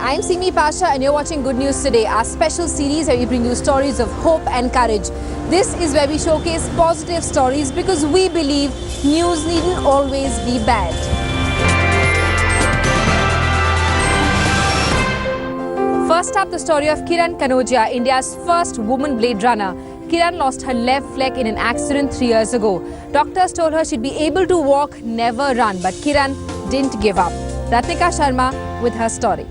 I'm Simi Pasha and you're watching Good News Today, our special series where we bring you stories of hope and courage. This is where we showcase positive stories because we believe news needn't always be bad. First up, the story of Kiran Kanojiya, India's first woman blade runner. Kiran lost her left leg in an accident 3 years ago. Doctors told her she'd be able to walk, never run, but Kiran didn't give up. Ratnika Sharma with her story.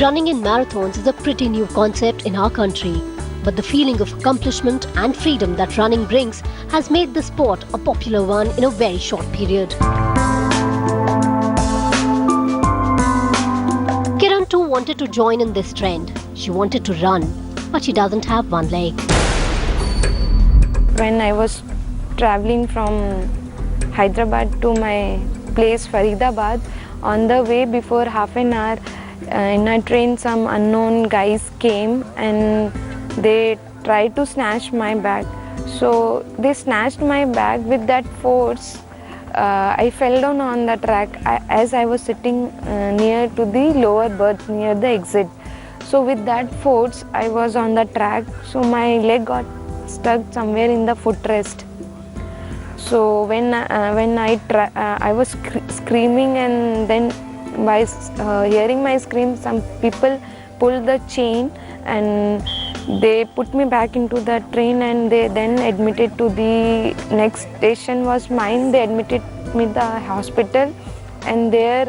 Running in marathons is a pretty new concept in our country, but the feeling of accomplishment and freedom that running brings has made the sport a popular one in a very short period. Kiran too wanted to join in this trend. She wanted to run, but she doesn't have one leg. When I was traveling from Hyderabad to my place Faridabad, on the way before half an hour in a train some unknown guys came and they tried to snatch my bag. So they snatched my bag with that force. I fell down on the track as I was sitting near to the lower berth near the exit. So with that force I was on the track, so my leg got stuck somewhere in the footrest. So when I was screaming, and then by hearing my scream, some people pulled the chain and they put me back into the train, and they then admitted to the next station was mine. They admitted me to the hospital, and there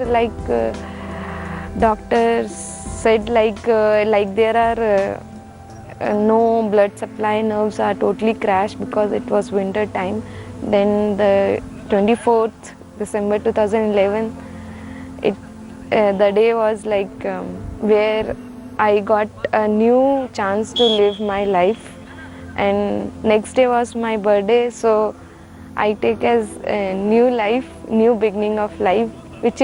doctors said there are no blood supply, nerves are totally crashed because it was winter time. Then the 24th December 2011, the day was where I got a new chance to live my life, and next day was my birthday, so I take as a new life, new beginning of life, which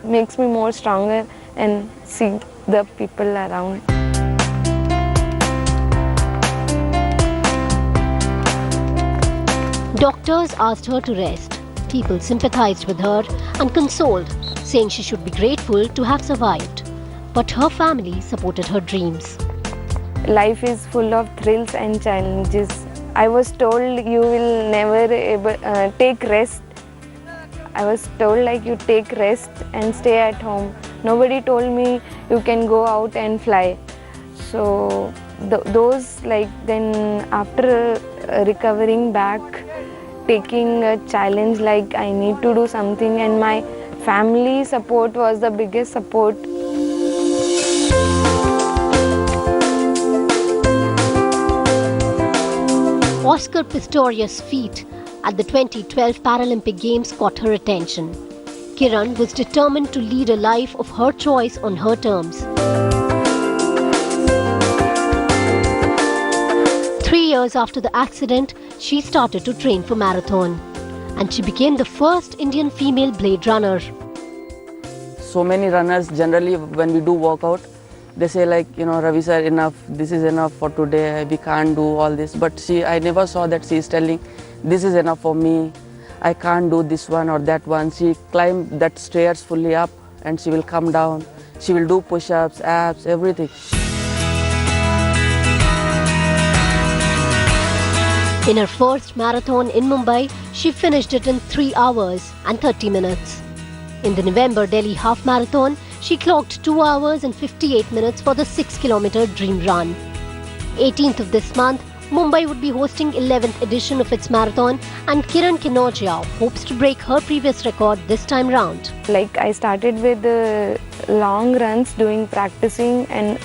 makes me more stronger and see the people around. Doctors asked her to rest. People sympathized with her and consoled, saying she should be grateful to have survived. But her family supported her dreams. Life is full of thrills and challenges. I was told you will never take rest. I was told you take rest and stay at home. Nobody told me you can go out and fly. So then after recovering back, taking a challenge I need to do something, and my family support was the biggest support. Oscar Pistorius' feat at the 2012 Paralympic Games caught her attention. Kiran was determined to lead a life of her choice on her terms. 3 years after the accident, she started to train for marathon, and she became the first Indian female blade runner. So many runners generally when we do workout, they say Ravi sir, enough, this is enough for today, we can't do all this. But I never saw that she is telling, this is enough for me, I can't do this one or that one. She climbed that stairs fully up and she will come down. She will do push-ups, abs, everything. In her first marathon in Mumbai, she finished it in 3 hours and 30 minutes. In the November Delhi half marathon, she clocked 2 hours and 58 minutes for the 6-kilometer dream run. 18th of this month, Mumbai would be hosting 11th edition of its marathon, and Kiran Kanojiya hopes to break her previous record this time round. I started with long runs, practicing and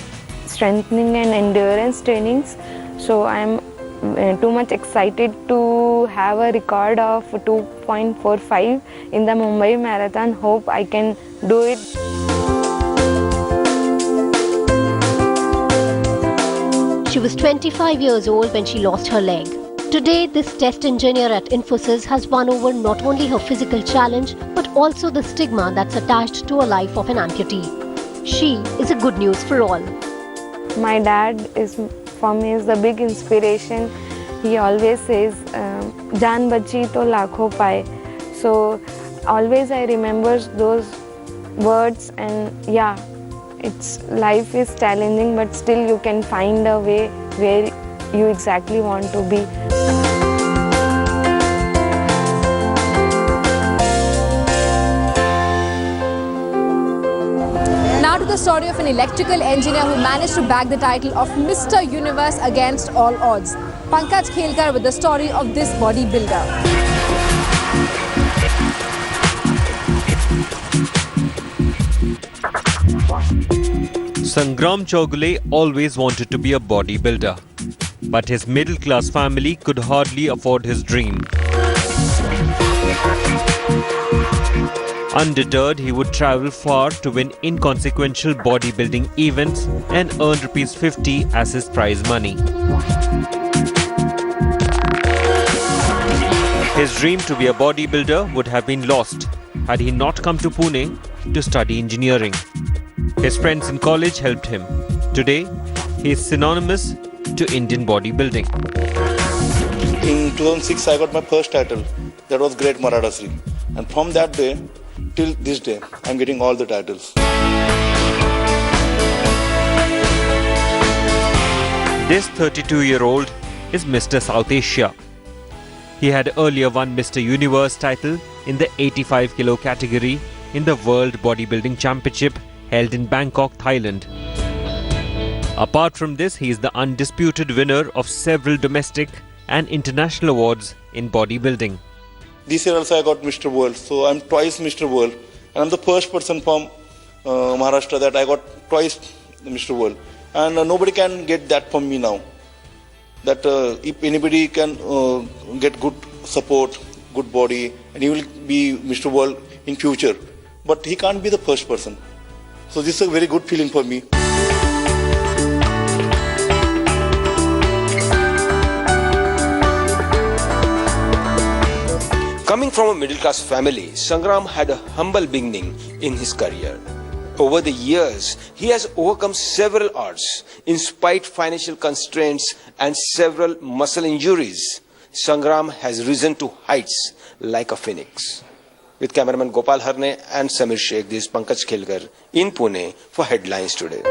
strengthening and endurance trainings. So I'm too much excited to have a record of 2.45 in the Mumbai Marathon. Hope I can do it. She was 25 years old when she lost her leg. Today, this test engineer at Infosys has won over not only her physical challenge, but also the stigma that's attached to a life of an amputee. She is a good news for all. My dad for me is the big inspiration. He always says जान बची तो लाखों पाए. So always I remember those words, and yeah, it's life is challenging, but still you can find a way where you exactly want to be. Now to the story of an electrical engineer who managed to bag the title of Mr. Universe against all odds. Pankaj Khelkar with the story of this bodybuilder. Sangram Chaugule always wanted to be a bodybuilder, but his middle-class family could hardly afford his dream. Undeterred, he would travel far to win inconsequential bodybuilding events and earn ₹50 as his prize money. His dream to be a bodybuilder would have been lost had he not come to Pune to study engineering. His friends in college helped him. Today, he is synonymous to Indian bodybuilding. In 2006, I got my first title. That was Great Maradasri. And from that day till this day, I'm getting all the titles. This 32-year-old is Mr. South Asia. He had earlier won Mr. Universe title in the 85 kilo category in the World Bodybuilding Championship held in Bangkok, Thailand. Apart from this, he is the undisputed winner of several domestic and international awards in bodybuilding. This year also I got Mr. World, so I'm twice Mr. World. And I'm the first person from Maharashtra that I got twice Mr. World. And nobody can get that from me now. That if anybody can get good support, good body, and he will be Mr. World in future. But he can't be the first person. So this is a very good feeling for me. Coming from a middle-class family, Sangram had a humble beginning in his career. Over the years, he has overcome several odds, in spite financial constraints and several muscle injuries. Sangram has risen to heights like a phoenix. With cameraman Gopal Harne and Samir Sheikh, this is Pankaj Khelkar in Pune for Headlines Today.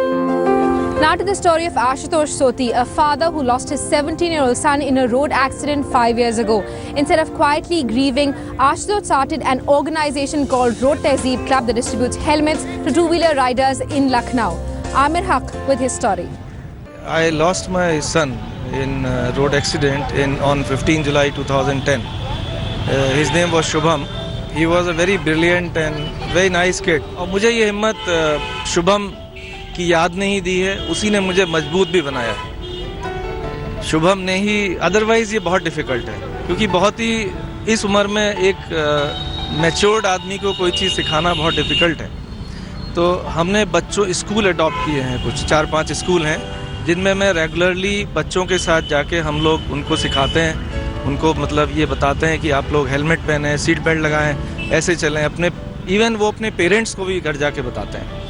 Now to the story of Ashutosh Soti, a father who lost his 17-year-old son in a road accident 5 years ago. Instead of quietly grieving, Ashutosh started an organization called Road Tehzeeb Club that distributes helmets to two-wheeler riders in Lucknow. Amir Haq with his story. I lost my son in a road accident on 15 July 2010. His name was Shubham. He was a very brilliant and very nice kid. और मुझे ये हिम्मत शुभम की याद नहीं दी है, उसी ने मुझे मजबूत भी बनाया है। शुभम ने ही, अदरवाइज ये बहुत डिफिकल्ट है, क्योंकि बहुत ही इस उम्र में एक मैच्योर्ड आदमी को कोई चीज़ सिखाना बहुत डिफिकल्ट है। तो हमने बच्चों स्कूल अडॉप्ट किए हैं, कुछ 4-5 स्कूल हैं जिनमें मैं रेगुलरली बच्चों के साथ जाके हम लोग उनको सिखाते हैं, उनको मतलब ये बताते हैं कि आप लोग हेलमेट पहने, सीट बेल्ट लगाएं, ऐसे चलें। अपने इवन वो अपने पेरेंट्स को भी घर जाके बताते हैं।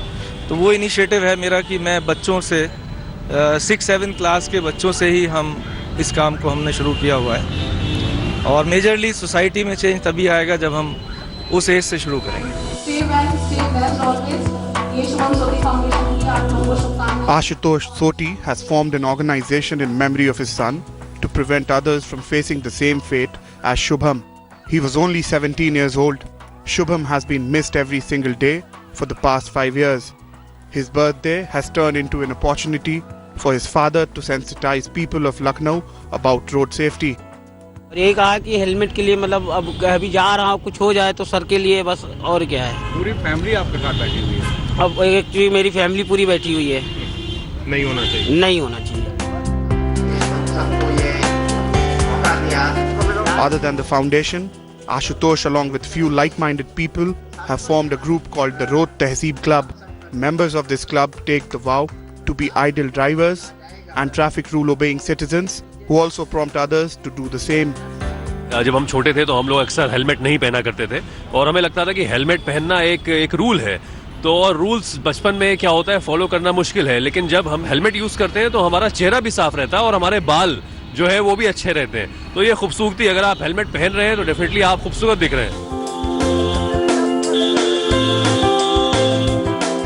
तो वो इनिशिएटिव है मेरा कि मैं बच्चों से 6-7 क्लास के बच्चों से ही हम इस काम को हमने शुरू किया हुआ है। और मेजरली सोसाइटी में चेंज तभी आएगा जब हम उस एज से शुरू करेंगे। Ashutosh Soti has formed an organization in memory of his son to prevent others from facing the same fate as Shubham. He was only 17 years old. Shubham has been missed every single day for the past 5 years. His birthday has turned into an opportunity for his father to sensitize people of Lucknow about road safety. और ये कहा कि helmet के लिए मतलब अब अभी जा रहा हूँ, कुछ हो जाए तो सर के लिए बस, और क्या है। पूरी फैमिली आपके साथ बैठी हुई है? अब एक्चुअली मेरी फैमिली पूरी बैठी हुई है। नहीं होना चाहिए, नहीं होना चाहिए। Other than the foundation, Ashutosh along with few like-minded people have formed a group called the Road Tehzeeb Club. Members of this club take the vow to be ideal drivers and traffic rule-obeying citizens who also prompt others to do the same. जब हम छोटे थे तो हम लोग अक्सर helmet नहीं पहना करते थे और हमें लगता था कि हेलमेट पहनना एक रूल है। तो और रूल्स बचपन में क्या होता है फॉलो करना मुश्किल है, लेकिन जब हम हेलमेट यूज करते हैं तो हमारा चेहरा भी साफ रहता है और हमारे बाल जो है वो भी अच्छे रहते हैं। तो ये खूबसूरती, अगर आप हेलमेट पहन रहे हैं तो डेफिनेटली आप खूबसूरत दिख रहे हैं।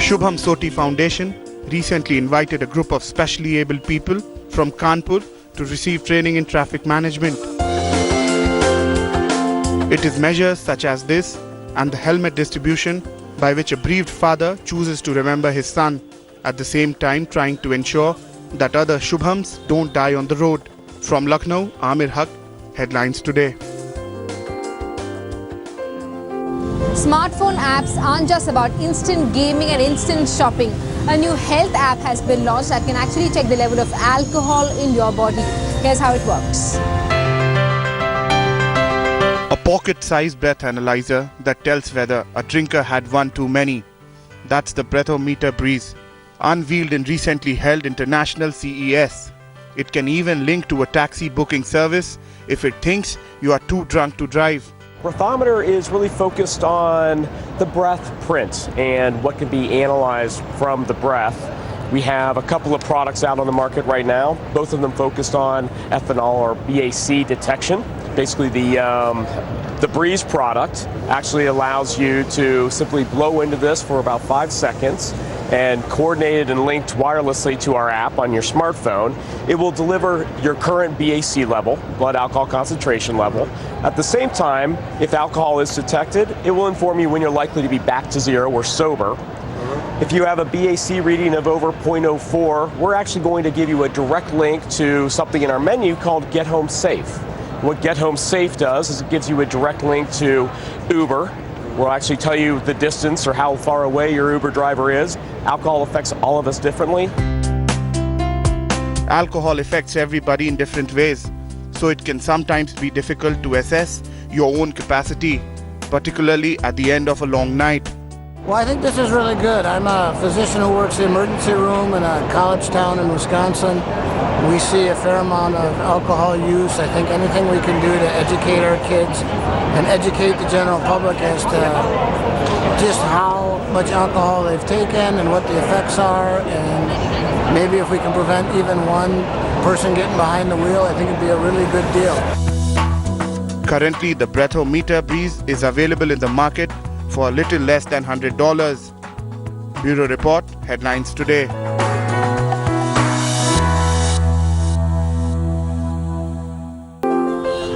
Shubham Soti Foundation recently invited a group of specially abled people from Kanpur to receive training in traffic management. It is measures such as this and the helmet distribution by which a bereaved father chooses to remember his son, at the same time trying to ensure that other Shubhams don't die on the road. From Lucknow, Amir Haq, Headlines Today. Smartphone apps aren't just about instant gaming and instant shopping. A new health app has been launched that can actually check the level of alcohol in your body. Here's how it works. A pocket-sized breath analyzer that tells whether a drinker had one too many. That's the Breathalyzer Breeze, unveiled in recently held International CES. It can even link to a taxi booking service if it thinks you are too drunk to drive. Breathalyzer is really focused on the breath print and what can be analyzed from the breath. We have a couple of products out on the market right now, both of them focused on ethanol or BAC detection. Basically, the Breeze product actually allows you to simply blow into this for about 5 seconds and coordinated and linked wirelessly to our app on your smartphone. It will deliver your current BAC level, blood alcohol concentration level. At the same time, if alcohol is detected, it will inform you when you're likely to be back to zero or sober. If you have a BAC reading of over 0.04, we're actually going to give you a direct link to something in our menu called Get Home Safe. What Get Home Safe does is it gives you a direct link to Uber. We'll actually tell you the distance or how far away your Uber driver is. Alcohol affects all of us differently. Alcohol affects everybody in different ways, so it can sometimes be difficult to assess your own capacity, particularly at the end of a long night. Well, I think this is really good. I'm a physician who works in the emergency room in a college town in Wisconsin. We see a fair amount of alcohol use. I think anything we can do to educate our kids and educate the general public as to just how much alcohol they've taken and what the effects are, and maybe if we can prevent even one person getting behind the wheel, I think it'd be a really good deal. Currently, the Breathalyzer Breeze is available in the market for a little less than $100. Bureau Report, Headlines Today.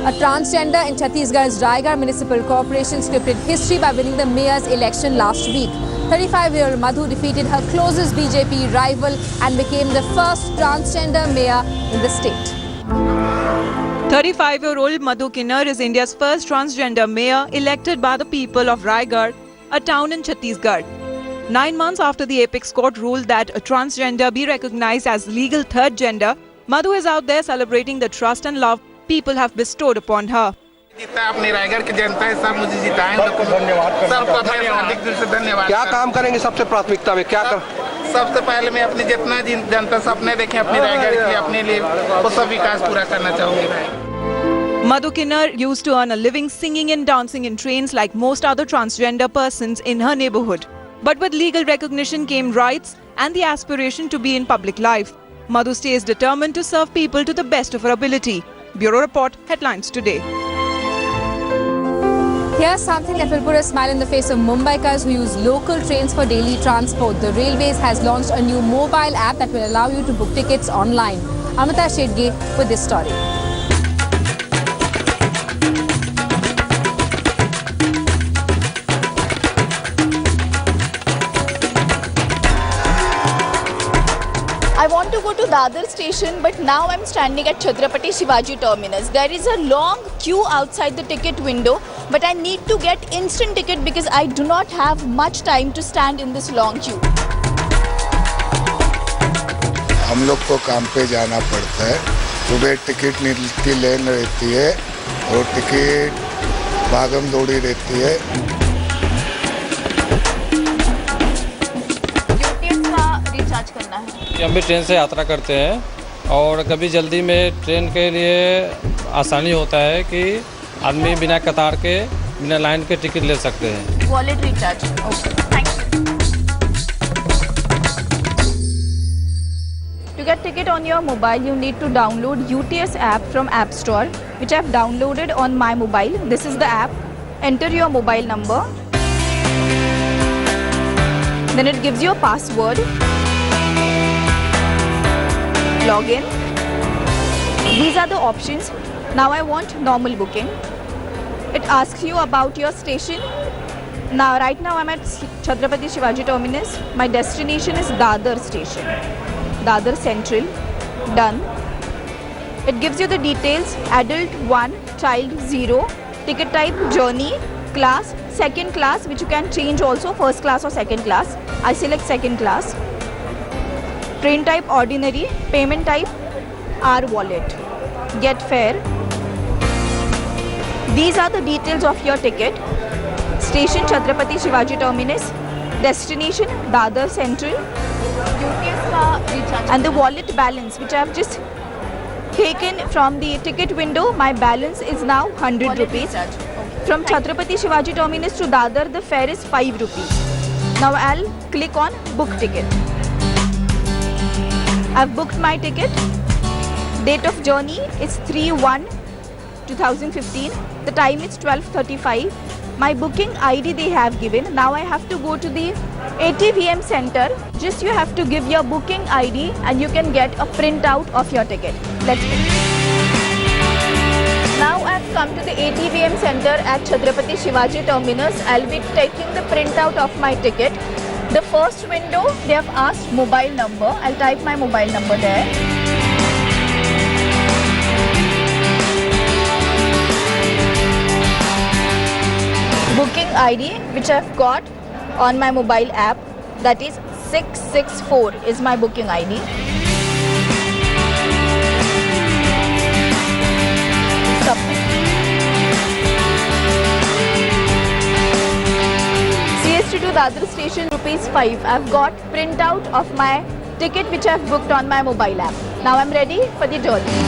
A transgender in Chhattisgarh's Raigad Municipal Corporation scripted history by winning the mayor's election last week. 35-year-old Madhu defeated her closest BJP rival and became the first transgender mayor in the state. 35-year-old Madhu Kinnar is India's first transgender mayor elected by the people of Raigad, a town in Chhattisgarh. 9 months after the apex court ruled that a transgender be recognized as legal third gender, Madhu is out there celebrating the trust and love people have bestowed upon her. अपनी रायगढ़ की जनता है, सब मुझे जिताएं, सबको हार्दिक दिल से धन्यवाद। क्या काम करेंगे सबसे प्राथमिकता में क्या कर? सबसे पहले मैं अपनी जितना जनता सपने देखे अपनी रायगढ़ के अपने लिए वो सब विकास पूरा करना चाहूंगी। Madhu Kinnar used to earn a living singing and dancing in trains like most other transgender persons in her neighborhood. But with legal recognition came rights and the aspiration to be in public life. Madhu stays determined to serve people to the best of her ability. Bureau Report, Headlines Today. Here's something that will put a smile in the face of Mumbaikars who use local trains for daily transport. The Railways has launched a new mobile app that will allow you to book tickets online. Amita Shedge with this story. I want to go to Dadar station, but now I'm standing at Chhatrapati Shivaji terminus. There is a long queue outside the ticket window, but I need to get instant ticket because I do not have much time to stand in this long queue. हम लोग को काम पे जाना पड़ता है, सुबह ticket की लाइन रहती है और टिकट भागम दौड़ी रहती है। रिचार्ज करना है। हम भी ट्रेन से यात्रा करते हैं और कभी जल्दी में ट्रेन के लिए आसानी होता है कि आदमी बिना कतार के बिना लाइन के टिकट ले सकते हैं। Wallet recharge, thank you. To get ticket on on your mobile, you need to download UTS app from App Store, which I have downloaded on my mobile. This is the app. Enter your mobile number. Then it gives you a password. Login. These are the options. Now I want normal booking. It asks you about your station. Now, right now I'm at Chhatrapati Shivaji Terminus. My destination is Dadar station. Dadar Central. Done. It gives you the details. Adult 1, child 0. Ticket type journey. Class second class, which you can change also, first class or second class. I select second class. Train type ordinary. Payment type R wallet. Get fare. These are the details of your ticket. Station Chhatrapati Shivaji Terminus. Destination Dadar Central. And the wallet balance, which I have just taken from the ticket window. My balance is now 100 rupees. From Chhatrapati Shivaji Terminus to Dadar, the fare is 5 rupees. Now I'll click on book ticket. I've booked my ticket. Date of journey is 3/1/2015. The time is 12:35. My booking ID they have given. Now I have to go to the ATVM center. Just you have to give your booking ID and you can get a printout of your ticket. Let's begin. Now I've come to the ATVM center at Chhatrapati Shivaji Terminus. I'll be taking the printout of my ticket. The first window, they have asked mobile number. I'll type my mobile number there. Booking ID, which I've got on my mobile app, that is 664 is my booking ID. CST to Dadar station ₹5. I've got printout of my ticket which I've booked on my mobile app. Now I'm ready for the journey.